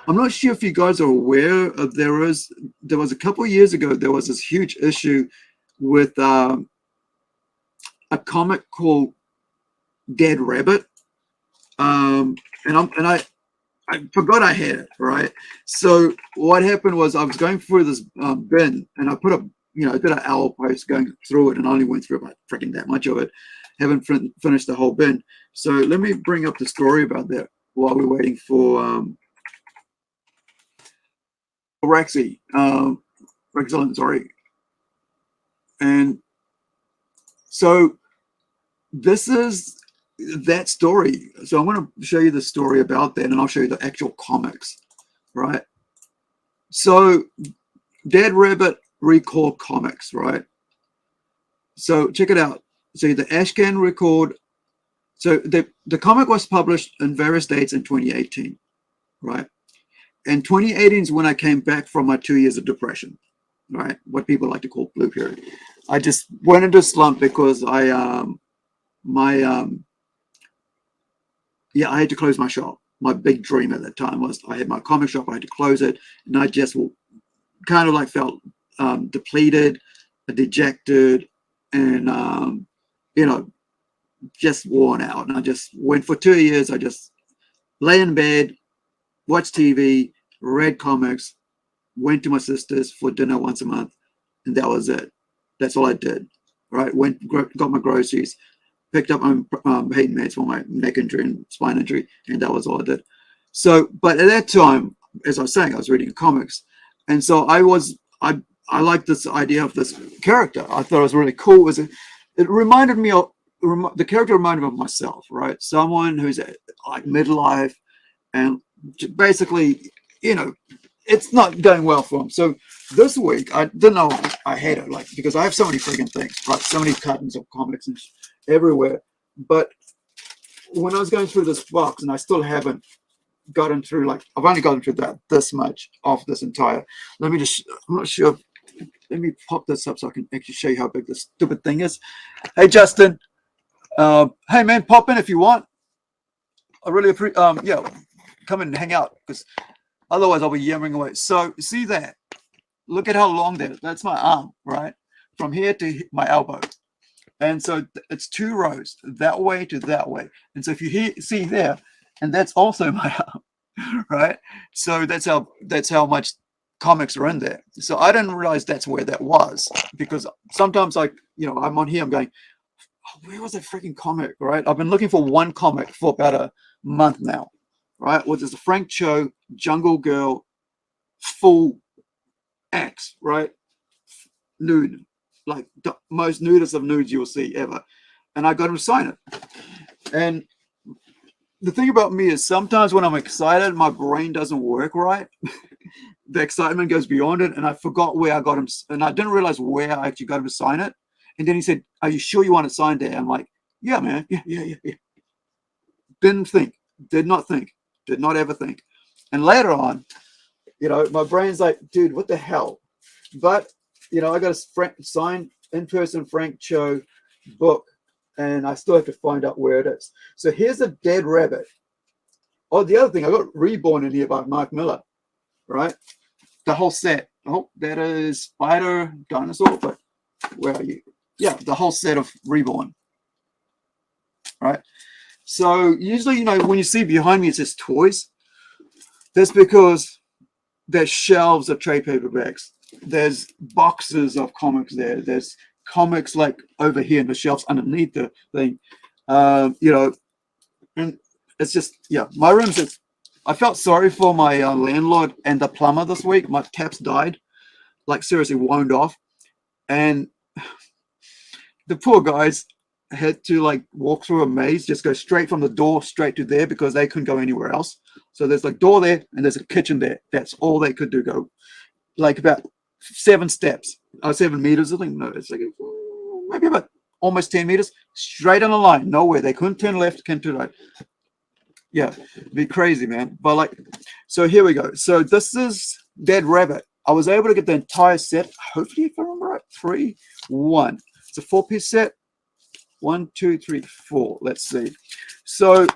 I'm not sure if you guys are aware of there was a couple of years ago there was this huge issue with a comic called Dead Rabbit, and I forgot I had it, right? So what happened was I was going through this bin, and I put a, I did an hour post going through it, and I only went through about freaking that much of it. Haven't finished the whole bin. So let me bring up the story about that while we're waiting for Rexy, Rexilin, sorry. And so this is that story. So I'm going to show you the story about that, and I'll show you the actual comics, right? So Dead Rabbit Record comics, right? So check it out. So the Ashcan Record. So the comic was published in various dates in 2018, right? And 2018 is when I came back from my 2 years of depression, right? What people like to call blue period. I just went into a slump because I had to close my shop. My big dream at that time was I had my comic shop. I had to close it, and I just kind of like felt depleted, dejected, and just worn out. And I just went for 2 years. I just lay in bed, watched TV, read comics, went to my sister's for dinner once a month, and that was it. That's all I did. Right? Got my groceries, picked up my pain meds for my neck injury and spine injury, and that was all I did. So, but at that time, as I was saying, I was reading comics, and so I liked this idea of this character. I thought it was really cool. It reminded me of the character reminded me of myself, right? Someone who's like midlife, and basically, it's not going well for him. So this week, I didn't know I had it, like, because I have so many freaking things, right? So many cartons of comics and everywhere. But when I was going through this box, and I still haven't gotten through, like, I've only gotten through this much of this entire. I'm not sure. Let me pop this up so I can actually show you how big this stupid thing is. Hey, Justin. Hey, man, pop in if you want. I really appreciate. Come in and hang out, because otherwise I'll be yammering away. So see that? Look at how long that is. That's my arm, right? From here to my elbow. And so it's 2 rows, that way to that way. And so if you see there, and that's also my arm, right? So that's how much comics are in there. So I didn't realize that's where that was, because sometimes, like, I'm on here, I'm going, oh, where was that freaking comic, right? I've been looking for one comic for about a month now, right? Which is the Frank Cho Jungle Girl full X, right? Nude, like the most nudist of nudes you'll see ever. And I got him to sign it. And the thing about me is sometimes when I'm excited, my brain doesn't work right. The excitement goes beyond it, and I forgot where I got him, and I didn't realize where I actually got him to sign it. And then he said, "Are you sure you want it signed there?" I'm like, "Yeah, man. Yeah. Did not think, did not ever think." And later on, my brain's like, "Dude, what the hell?" But I got a signed in-person Frank Cho book, and I still have to find out where it is. So here's a Dead Rabbit. Oh, the other thing, I got Reborn in here by Mark Miller, right? The whole set. Oh, that is Spider Dinosaur, but where are you? Yeah, the whole set of Reborn, right? So usually, when you see behind me, it says toys. That's because there's shelves of trade paperbacks. There's boxes of comics there. There's comics like over here in the shelves underneath the thing. And it's just, my room's just, I felt sorry for my landlord and the plumber this week. My taps died, like seriously wound off. And the poor guys had to like walk through a maze, just go straight from the door straight to there, because they couldn't go anywhere else. So there's like door there and there's a kitchen there. That's all they could do. Go like about 7 steps, 7 meters. I think, no, it's like maybe about almost 10 meters straight on the line, nowhere. They couldn't turn left, couldn't turn right. Yeah, it'd be crazy, man. But like, so here we go. So this is Dead Rabbit. I was able to get the entire set, hopefully, if I remember right. 3, 1. It's a 4-piece set. 1, 2, 3, 4. Let's see. So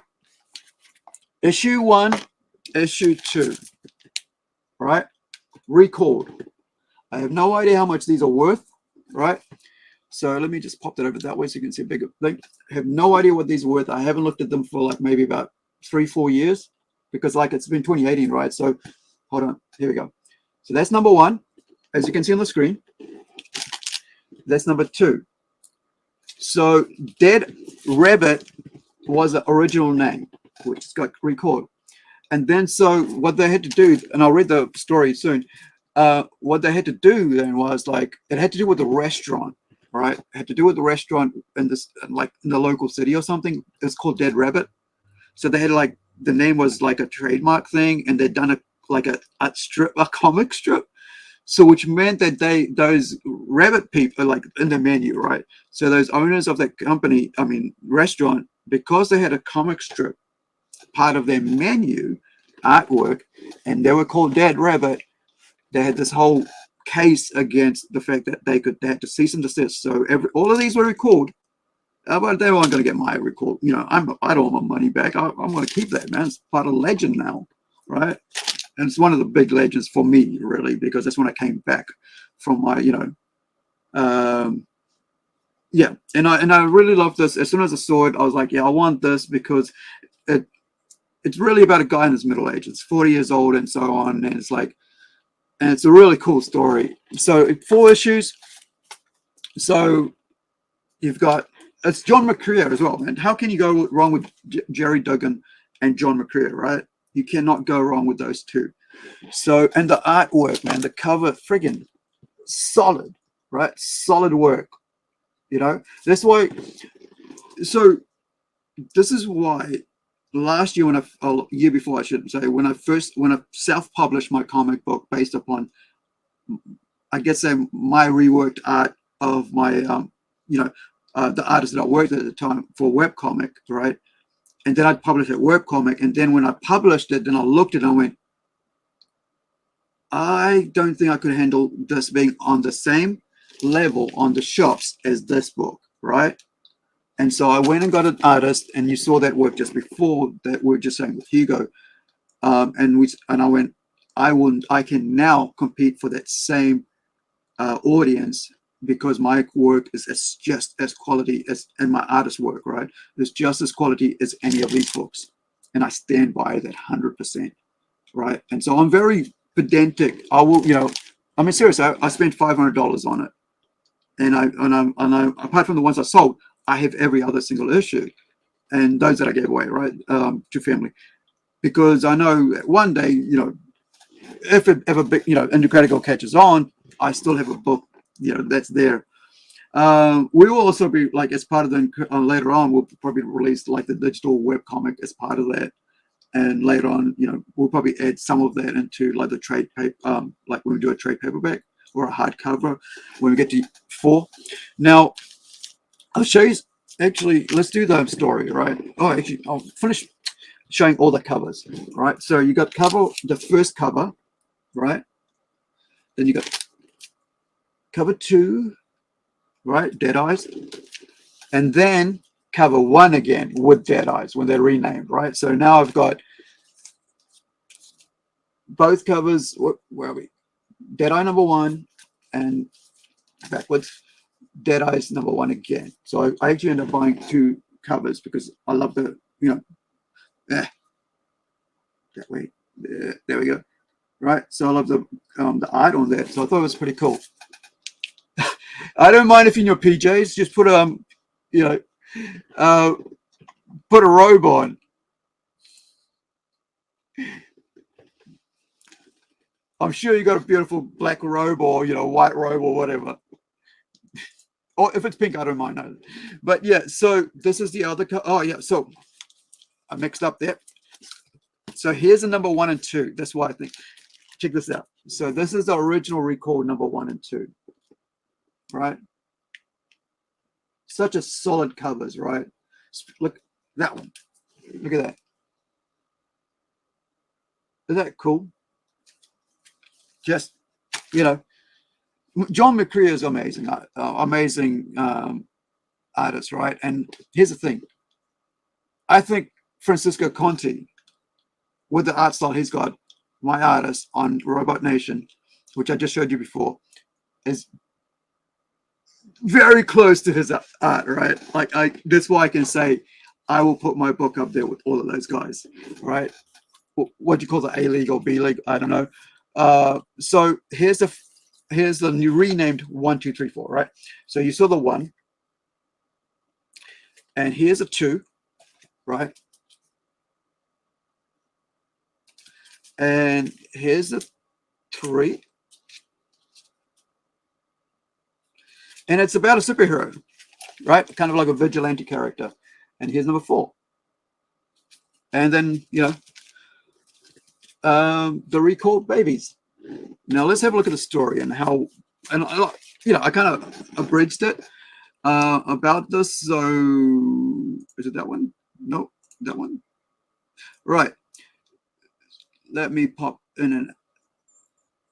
issue 1, issue 2. right? Recalled. I have no idea how much these are worth, right? So let me just pop that over that way so you can see a bigger thing. I have no idea what these are worth. I haven't looked at them for like maybe about 3-4 years, because like it's been 2018, right? So hold on, here we go. So that's number one, as you can see on the screen. That's number two. So Dead Rabbit was the original name, which got recalled. And then so what they had to do, and I'll read the story soon, what they had to do then was like, it had to do with the restaurant, right? It had to do with the restaurant in this, like in the local city or something. It's called Dead Rabbit. So they had like, the name was like a trademark thing, and they'd done a comic strip. So which meant that those rabbit people, like in the menu, right? So those owners of that company, I mean restaurant, because they had a comic strip part of their menu artwork, and they were called Dead Rabbit, they had this whole case against the fact that they had to cease and desist. So all of these were recalled, but they weren't going to get my record. You know, I don't want my money back. I'm going to keep that, man. It's part of legend now, right? And it's one of the big legends for me, really, because that's when I came back from my, yeah. And I really love this. As soon as I saw it, I was like, yeah, I want this, because it's really about a guy in his middle age. It's 40 years old and so on, and it's like, and it's a really cool story. So 4 issues. So you've got, it's John McCrea as well, man. How can you go wrong with Gerry Duggan and John McCrea, right? You cannot go wrong with those two. So, and the artwork, man, the cover, friggin' solid, right? Solid work, you know? That's why, so this is why last year year before I should say, when I self-published my comic book based upon, I guess, my reworked art of my, the artist that I worked at the time for webcomic, right? And then I'd publish it webcomic. And then when I published it, then I looked at it and I went, I don't think I could handle this being on the same level on the shops as this book, right? And so I went and got an artist, and you saw that work just before that we were just saying with Hugo. And I went, I can now compete for that same audience, because my work is just as quality as, and my artist work, right, is just as quality as any of these books, and I stand by that 100%, right? And so I'm very pedantic. I will, I mean, seriously, I spent $500 on it, and I apart from the ones I sold, I have every other single issue, and those that I gave away, right, to family, because I know one day, if it ever, Incredi-Girl catches on, I still have a book, that's there. We will also be like, as part of the later on, we'll probably release like the digital web comic as part of that, and later on, we'll probably add some of that into like the trade paper, like when we do a trade paperback or a hardcover when we get to 4. Now, I'll show you. Actually, let's do the story, right? Oh, actually, I'll finish showing all the covers, right? So you got the first cover, right? Then you got cover 2, right? Dead Eyes. And then cover 1 again with Dead Eyes when they're renamed, right? So now I've got both covers. Where are we? Dead Eye number 1 and backwards Dead Eyes number 1 again. So I actually end up buying 2 covers because I love the, that way. There we go. Right. So I love the art on that. So I thought it was pretty cool. I don't mind if in your PJs, just put put a robe on. I'm sure you got a beautiful black robe or white robe or whatever. Or if it's pink, I don't mind. No. But yeah, so this is the other. Oh yeah, so I mixed up there. So here's the number 1 and 2. That's why I think. Check this out. So this is the original record number 1 and 2. Right. Such a solid covers, right? Look, that one. Look at that. Isn't that cool? Just, John McCrea is amazing, amazing artist, right? And here's the thing. I think Francisco Conte, with the art style he's got, my artist on Robot Nation, which I just showed you before, is very close to his art, right? Like that's why I can say I will put my book up there with all of those guys, right? What do you call the A League or B League? I don't know. So here's the new renamed 1, 2, 3, 4, right? So you saw the 1, and here's a 2, right? And here's the 3, and it's about a superhero, right? Kind of like a vigilante character. And here's number 4. And then, the recalled babies. Now let's have a look at the story and how, and I kind of abridged it about this. So is it that one? Nope, that one. Right. Let me pop in and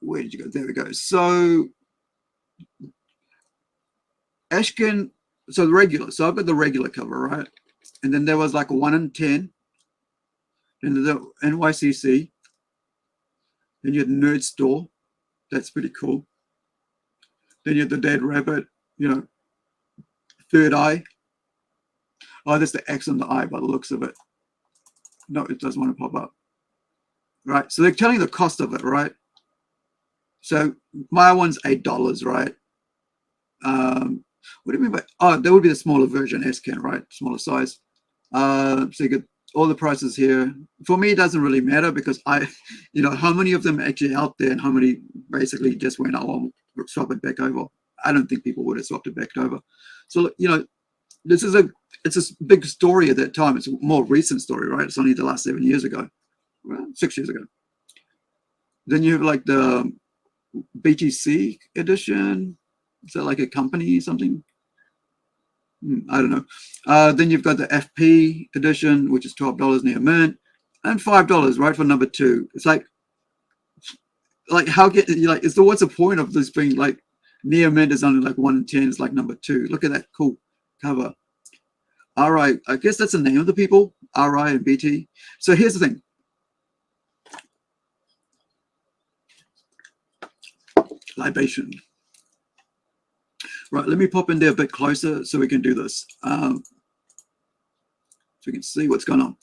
where did you go? There we go. So Ashkin, so the regular. So I've got the regular cover, right? And then there was like a 1 in 10. And the NYCC. Then you had Nerd Store. That's pretty cool. Then you have the Dead Rabbit, Third Eye. Oh, that's the X on the eye by the looks of it. No, it doesn't want to pop up. Right. So they're telling you the cost of it, right? So my one's $8, right? What do you mean by, oh, that would be the smaller version, S-Can, right? Smaller size. So you get all the prices here. For me, it doesn't really matter because how many of them are actually out there and how many basically just went, oh, I'll swap it back over. I don't think people would have swapped it back over. So, it's a big story at that time. It's a more recent story, right? It's only the last 7 years ago, well, 6 years ago. Then you have like the BGC edition. Is that like a company or something? I don't know. Then you've got the FP edition, which is $12 near mint, and $5 right for number 2. It's like how get you like? So what's the point of this being like near mint is only like 1 in 10? It's like number 2. Look at that cool cover. RI, I guess that's the name of the people. RI and BT. So here's the thing. Libation. Right, let me pop in there a bit closer so we can do this. So we can see what's going on.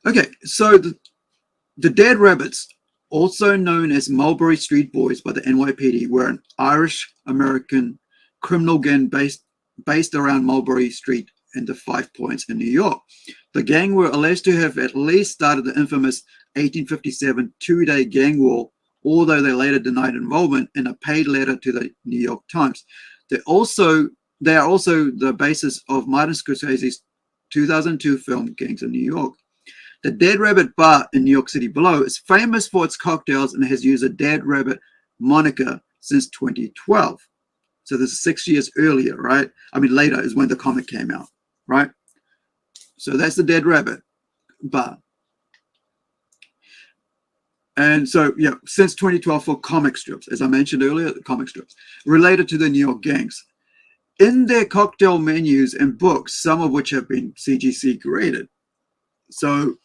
Okay, so the Dead Rabbits, also known as Mulberry Street Boys by the NYPD, were an Irish-American criminal gang based around Mulberry Street and the 5 Points in New York. The gang were alleged to have at least started the infamous 1857 two-day gang war, although they later denied involvement in a paid letter to the New York Times. They are also the basis of Martin Scorsese's 2002 film Gangs of New York. The Dead Rabbit Bar in New York City below is famous for its cocktails and has used a Dead Rabbit moniker since 2012. So this is 6 years earlier, right? I mean, later is when the comic came out, right? So that's the Dead Rabbit Bar. And so, yeah, since 2012 for comic strips, as I mentioned earlier, the comic strips related to the New York gangs. In their cocktail menus and books, some of which have been CGC graded. So,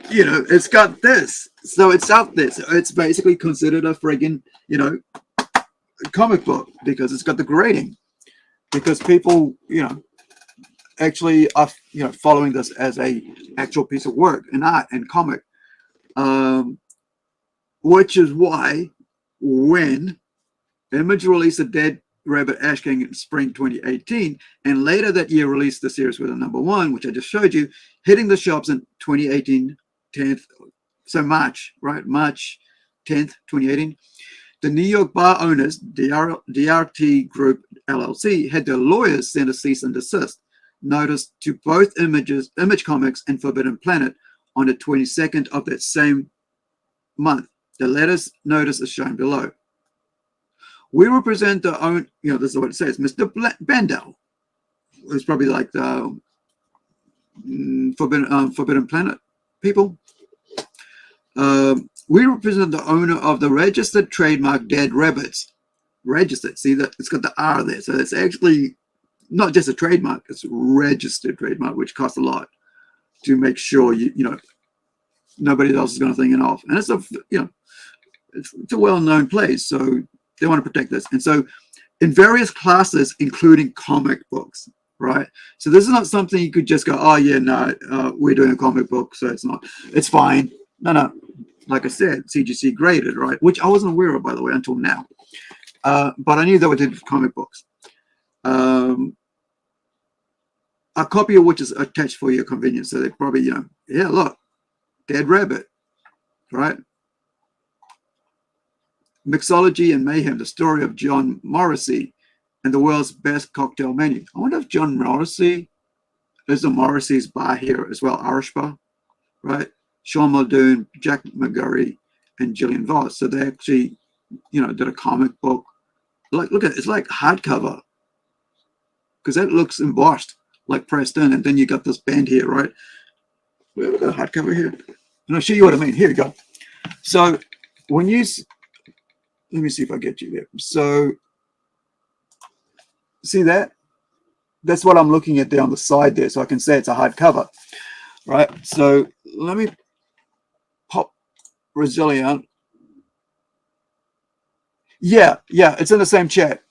it's got this. So it's out there. So it's basically considered a friggin', comic book because it's got the grading. Because people, actually are, following this as a actual piece of work and art and comic. Which is why when Image released the Dead Rabbit Ash King in spring 2018, and later that year released the series with a number 1, which I just showed you, hitting the shops in 2018, 10th, so March, right? March 10th, 2018. The New York bar owners, DRT Group LLC, had their lawyers send a cease and desist notice to both Image Comics and Forbidden Planet on the 22nd of that same month. The letters notice is shown below. We represent the own, this is what it says, Mr. Bandel. It's probably like the Forbidden Planet people. We represent the owner of the registered trademark Dead Rabbits. Registered, see that it's got the R there. So it's actually not just a trademark, it's a registered trademark, which costs a lot to make sure nobody else is going to think it off. And it's it's a well-known place, so they want to protect this. And so in various classes, including comic books, right? So this is not something you could just go, oh yeah, no, we're doing a comic book, so it's fine. No. Like I said, CGC graded, right? Which I wasn't aware of, by the way, until now. But I knew they were doing comic books. A copy of which is attached for your convenience. So they probably, yeah, look, Dead Rabbit, right? Mixology and Mayhem, the story of John Morrissey and the world's best cocktail menu. I wonder if John Morrissey is the Morrissey's bar here as well, Irish bar, right? Sean Muldoon, Jack McGurry, and Gillian Voss. So they actually, did a comic book. Like, look at it, it's like hardcover, because that looks embossed, like pressed in, and then you got this band here, right? We've got a hardcover here. And I'll show you what I mean. Here you go. So when you, let me see if I get you there. So see that? That's what I'm looking at there on the side there, so I can say it's a hardcover, right? So let me pop Resilient. Yeah, it's in the same chat.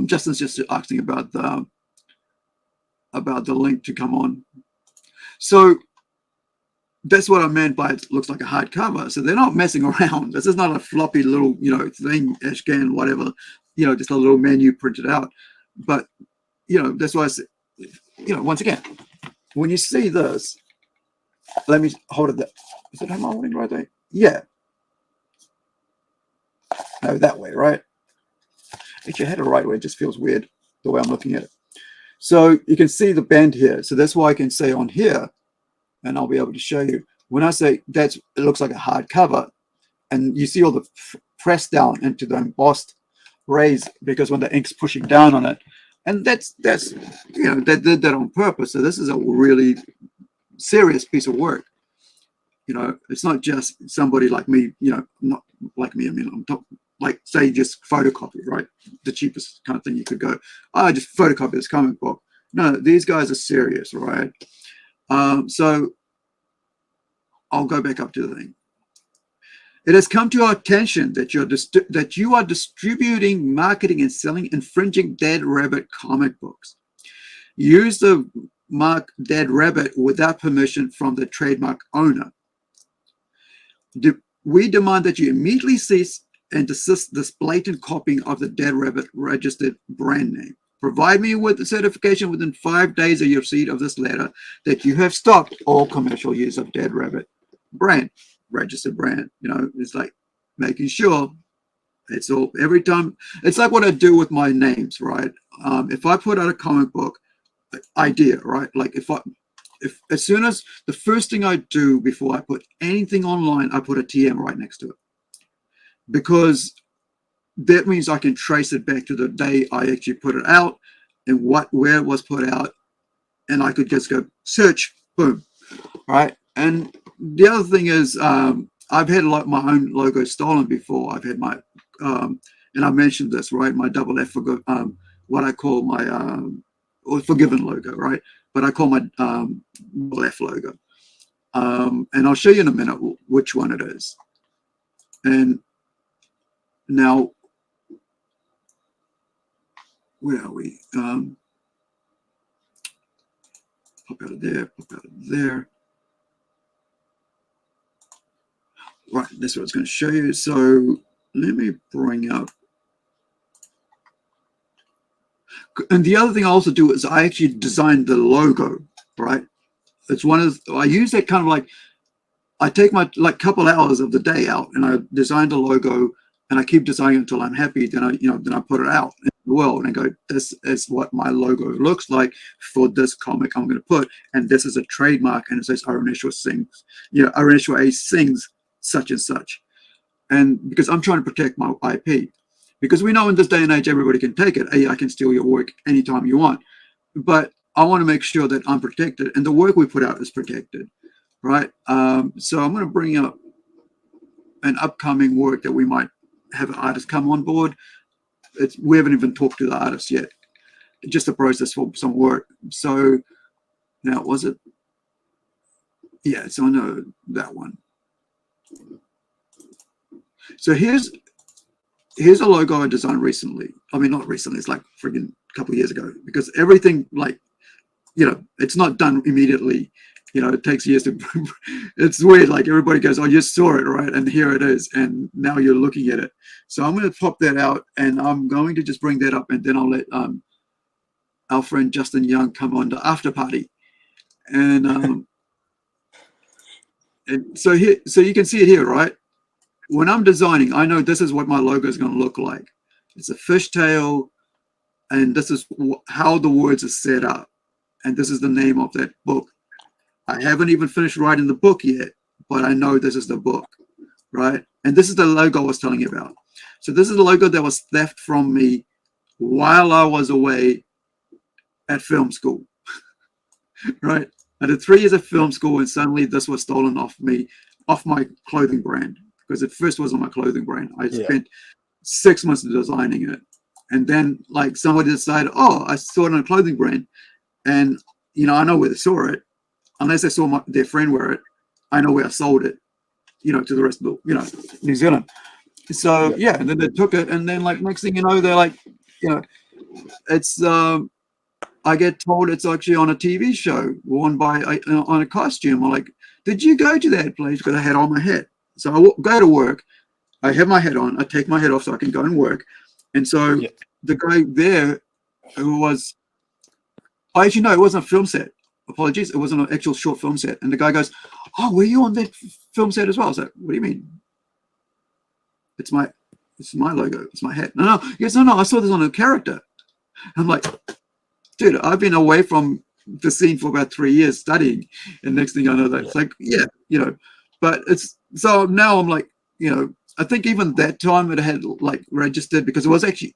Justin's just asking about the link to come on. So that's what I meant by it looks like a hardcover. So they're not messing around. This is not a floppy little, thing, Ashcan, whatever, just a little menu printed out. But, that's why I said, once again, when you see this, let me hold it there. Is it, am I holding right there? Yeah. No, that way, right? Actually, I had it the right way. It just feels weird the way I'm looking at it. So you can see the bend here. So that's why I can say on here, and I'll be able to show you. When I say it looks like a hardcover, and you see all the press down into the embossed rays, because when the ink's pushing down on it, and that's they did that on purpose. So this is a really serious piece of work. It's not just somebody like me. Not like me. I mean, I'm talking like, say, just photocopy, right? The cheapest kind of thing you could go. I just photocopy this comic book. No, these guys are serious, right? So I'll go back up to the thing. It has come to our attention that you are distributing, marketing, and selling infringing Dead Rabbit comic books. Use the mark Dead Rabbit without permission from the trademark owner. We demand that you immediately cease and desist this blatant copying of the Dead Rabbit registered brand name. Provide me with the certification within 5 days of your receipt of this letter that you have stopped all commercial use of Dead Rabbit brand, registered brand. It's like making sure it's all, every time. It's like what I do with my names, right? If I put out a comic book idea, right? Like if as soon as the first thing I do before I put anything online, I put a TM right next to it, because that means I can trace it back to the day I actually put it out and where it was put out, and I could just go search, boom, right? And the other thing is, I've had my own logo stolen before. I've had my, and I mentioned this, right? My double F, what I call my Forgiven logo, right? But I call my double F logo. And I'll show you in a minute which one it is. And now, where are we? Pop out of there, pop out of there. Right, that's what I was going to show you. So let me bring up. And the other thing I also do is I actually designed the logo, right? It's one of, I use that kind of like, I take my couple hours of the day out and I design the logo, and I keep designing it until I'm happy. Then I put it out in the world and I go, this is what my logo looks like for this comic I'm going to put, and this is a trademark, and it says our initial sings, our initial A sings such and such. And because I'm trying to protect my IP, because we know in this day and age everybody can take it. I can steal your work anytime you want, but I want to make sure that I'm protected and the work we put out is protected, right? So I'm going to bring up an upcoming work that we might have an artist come on board. We haven't even talked to the artist yet. Just a process for some work. So now, was it? Yeah, so I know that one. So here's a logo I designed recently. I mean, not recently, it's like friggin' a couple of years ago, because everything, like, you know, it's not done immediately. You know, it takes years to, it's weird. Like everybody goes, oh, you saw it, right? And here it is. And now you're looking at it. So I'm going to pop that out, and I'm going to just bring that up, and then I'll let our friend Justin Young come on the after party. And, and so here, so you can see it here, right? When I'm designing, I know this is what my logo is going to look like. It's a fishtail, and this is how the words are set up. And this is the name of that book. I haven't even finished writing the book yet, but I know this is the book, right? And this is the logo I was telling you about. So this is the logo that was theft from me while I was away at film school, right? I did 3 years of film school, and suddenly this was stolen off me, off my clothing brand, because it first wasn't my clothing brand. I spent 6 months designing it. And then like somebody decided, oh, I saw it on a clothing brand. And, you know, I know where they saw it. Unless they saw their friend wear it, I know where I sold it, you know, to the rest of the, you know, New Zealand. So yeah, and then they took it, and then like next thing you know, they're like, you know, it's I get told it's actually on a TV show worn by on a costume. I'm like, did you go to that place? Because I had on my hat. So I go to work, I have my hat on, I take my hat off so I can go and work. And so the guy there who was, I actually know it wasn't a film set. Apologies, it wasn't an actual short film set. And the guy goes, oh, were you on that film set as well? I was like, what do you mean? It's my logo, it's my hat. No, yes, no, I saw this on a character. I'm like, dude, I've been away from the scene for about 3 years studying, and next thing I know that it's like, yeah, you know, but it's, so now I'm like, you know, I think even that time it had like registered because it was actually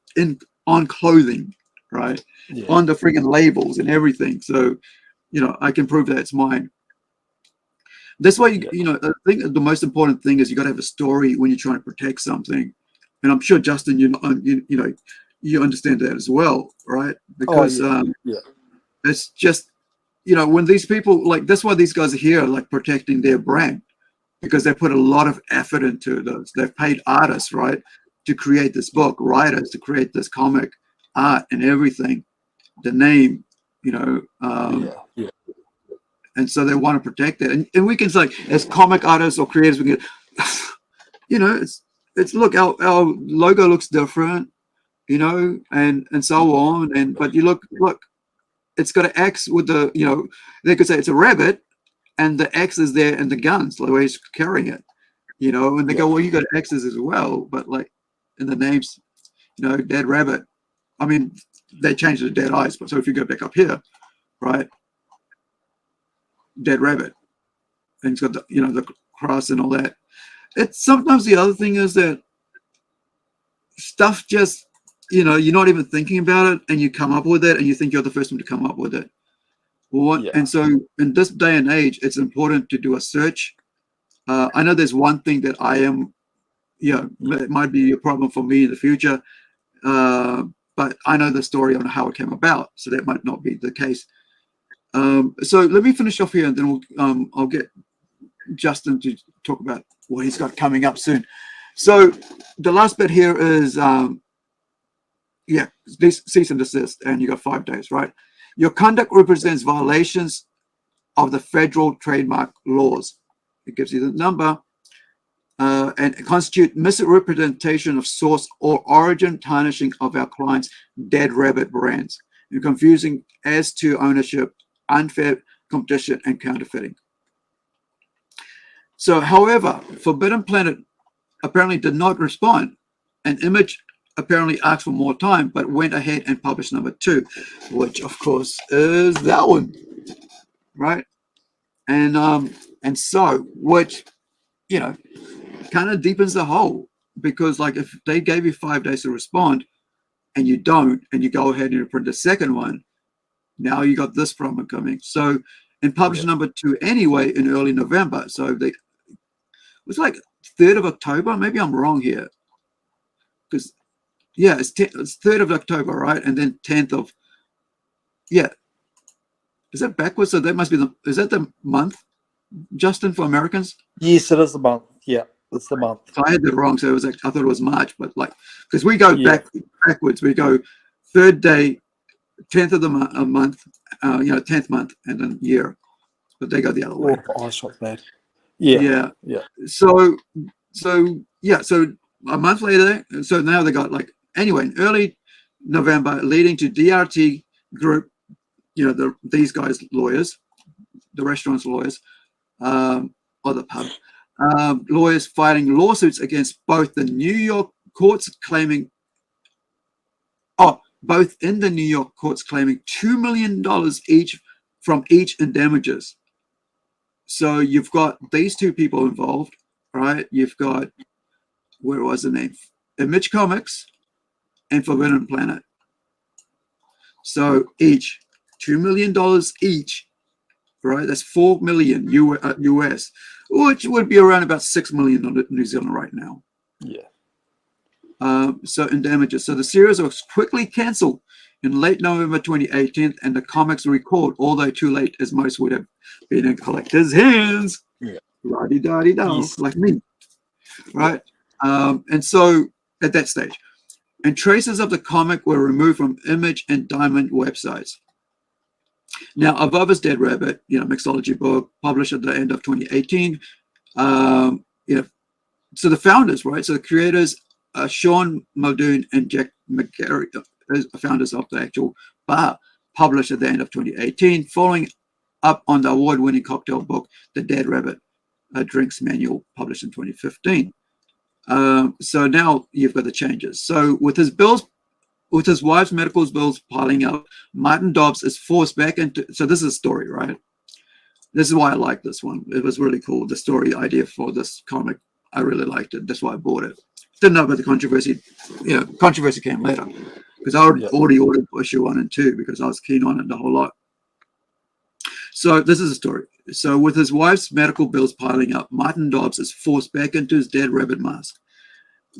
on clothing, right? On the friggin' labels and everything. So, you know, I can prove that it's mine. That's why, you know, I think the most important thing is you got to have a story when you're trying to protect something. And I'm sure, Justin, you know, you understand that as well, right? Because it's just, you know, when these people, like, that's why these guys are here, like protecting their brand, because they put a lot of effort into those. They've paid artists, right, to create this book, writers to create this comic, art and everything, the name, you know, and so they want to protect it. And we can say, as comic artists or creators, we can, you know, it's look, our logo looks different, you know, and so on. And but you look, it's got an X with the, you know, they could say it's a rabbit, and the X is there and the guns, the way he's carrying it, you know, and they go, well, you got X's as well, but like in the names, you know, Dead Rabbit. I mean, they changed it to Dead Eyes, but so if you go back up here, right, Dead Rabbit, and it's got the, you know, the cross and all that. It's sometimes the other thing is that stuff just, you know, you're not even thinking about it, and you come up with it, and you think you're the first one to come up with it. And so in this day and age, it's important to do a search. I know there's one thing that I am, you know, it might be a problem for me in the future, but I know the story on how it came about, so that might not be the case. So let me finish off here, and then we'll, I'll get Justin to talk about what he's got coming up soon. So the last bit here is, this cease and desist, and you got 5 days, right? Your conduct represents violations of the federal trademark laws. It gives you the number, and constitute misrepresentation of source or origin, tarnishing of our clients' Dead Rabbit brands, and confusing as to ownership, unfair competition, and counterfeiting. So, however, Forbidden Planet apparently did not respond. An Image apparently asked for more time, but went ahead and published number 2, which of course is that one, right? And so, which, you know, kind of deepens the hole, because like if they gave you 5 days to respond and you don't, and you go ahead and you print the second one, now you got this problem coming. So, and published number 2 anyway in early November. So they, it was like 3rd of October. Maybe I'm wrong here, because yeah, it's 3rd of October, right? And then 10th of, yeah. Is that backwards? So that must be is that the month, Justin, for Americans? Yes, it is the month. Yeah, it's the month. So I had that wrong. So it was I thought it was March, but like because we go backwards. We go third day, 10th of the month, 10th month, and then year. But they go the other way. Oh, I shot that. Yeah. So a month later, so now they got like anyway in early November, leading to DRT Group, these guys lawyers, the restaurant's lawyers, or the pub lawyers fighting lawsuits against both the New York courts claiming both in the New York courts claiming $2 million each from each in damages. So you've got these two people involved, right? You've got, where was the name? Image Comics and Forbidden Planet. So each $2 million each, right? That's $4 million US, which would be around about $6 million on New Zealand right now. Yeah. So in damages. So the series was quickly cancelled in late November 2018, and the comics recalled, although too late, as most would have been in collectors' hands. Yeah. La-di-da-di-da, Yes. like me. Right? And so at that stage, and traces of the comic were removed from Image and Diamond websites. Now, Above Is Dead Rabbit, mixology book, published at the end of 2018. So the founders, right? So the creators, Sean Muldoon and Jack McCrea, founders of the actual bar, published at the end of 2018, following up on the award-winning cocktail book, The Dead Rabbit, a Drinks Manual, published in 2015. So now you've got the changes. So with his wife's medical bills piling up, Martin Dobbs is forced back into. So this is a story, right? This is why I like this one. It was really cool. The story idea for this comic, I really liked it. That's why I bought it. Didn't know about the controversy. Controversy came later because I already ordered issue 1 and 2 because I was keen on it the whole lot. So this is a story. So with his wife's medical bills piling up, Martin Dobbs is forced back into his dead rabbit mask.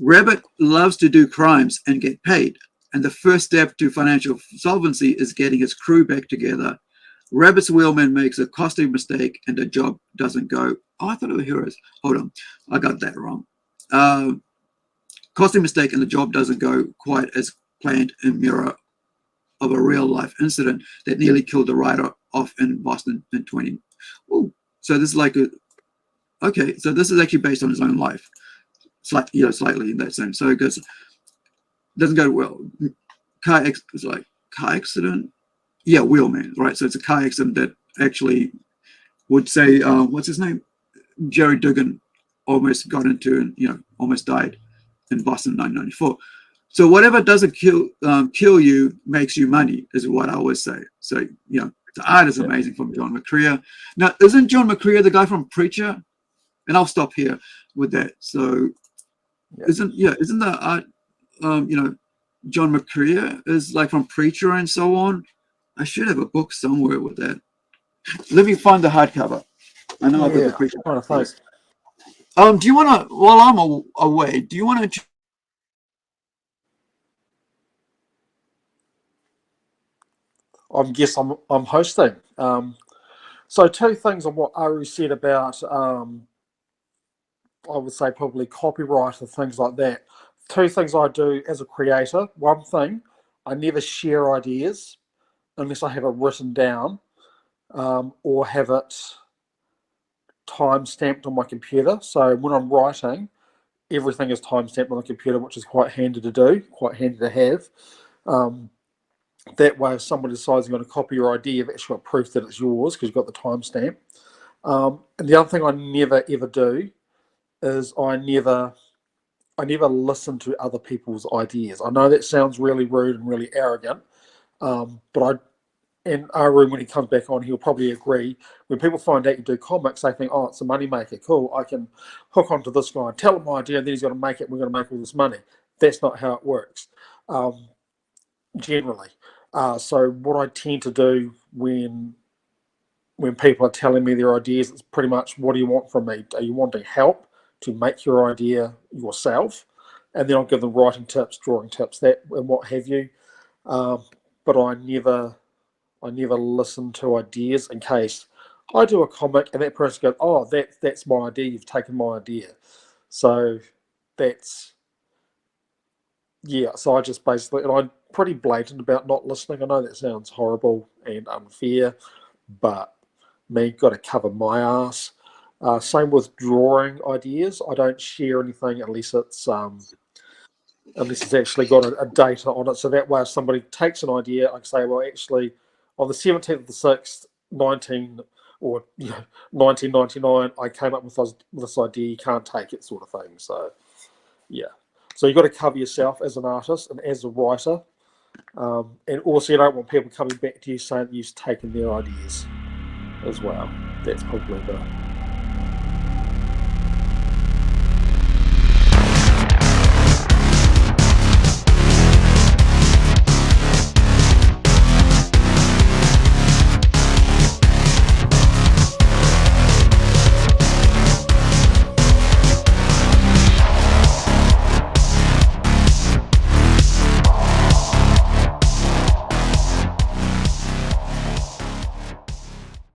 Rabbit loves to do crimes and get paid, and the first step to financial solvency is getting his crew back together. Rabbit's wheelman makes a costly mistake and the job doesn't go. Oh, I thought it was heroes. Hold on, I got that wrong. Costly mistake and the job doesn't go quite as planned in mirror of a real life incident that nearly killed the writer off in Boston in 20. Ooh, so this is like okay. So this is actually based on his own life, slightly in that sense. So it goes, doesn't go well. Car accident. Yeah, Wheelman, right? So it's a car accident that actually would say, what's his name? Gerry Duggan almost got into and almost died in Boston in 1994. So whatever doesn't kill you makes you money is what I always say. So the art is amazing from John McCrea. Now, isn't John McCrea the guy from Preacher? And I'll stop here with that. So isn't the art John McCrea is like from Preacher and so on? I should have a book somewhere with that. Let me find the hardcover. I know I've got the Preacher. Do you want to, while I'm away, do you want to? I'm hosting. So two things on what Aru said about, I would say probably copyright and things like that. Two things I do as a creator. One thing, I never share ideas unless I have it written down or have it time-stamped on my computer. So when I'm writing, everything is time-stamped on the computer, which is quite handy to do, quite handy to have. That way, if somebody decides you're going to copy your idea, you've actually got proof that it's yours because you've got the timestamp. And the other thing I never ever do is I never listen to other people's ideas. I know that sounds really rude and really arrogant, but and Aru, when he comes back on, he'll probably agree. When people find out you do comics, they think, oh, it's a money maker. Cool, I can hook onto this guy and tell him my idea, and then he's going to make it, and we're going to make all this money. That's not how it works, generally. So what I tend to do when people are telling me their ideas, it's pretty much, what do you want from me? Are you wanting help to make your idea yourself? And then I'll give them writing tips, drawing tips, that and what have you. But I never listen to ideas in case I do a comic and that person goes, oh, that's my idea, you've taken my idea. So that's, yeah, so I just basically, and I'm pretty blatant about not listening. I know that sounds horrible and unfair, but me, got to cover my ass. Same with drawing ideas. I don't share anything unless it's actually got a data on it. So that way, if somebody takes an idea, I can say, well, actually, on the 17th of the 6th, 1999, I came up with this idea. You can't take it, sort of thing. So, yeah. So you've got to cover yourself as an artist and as a writer. And also, you don't want people coming back to you saying that you've taken their ideas as well. That's probably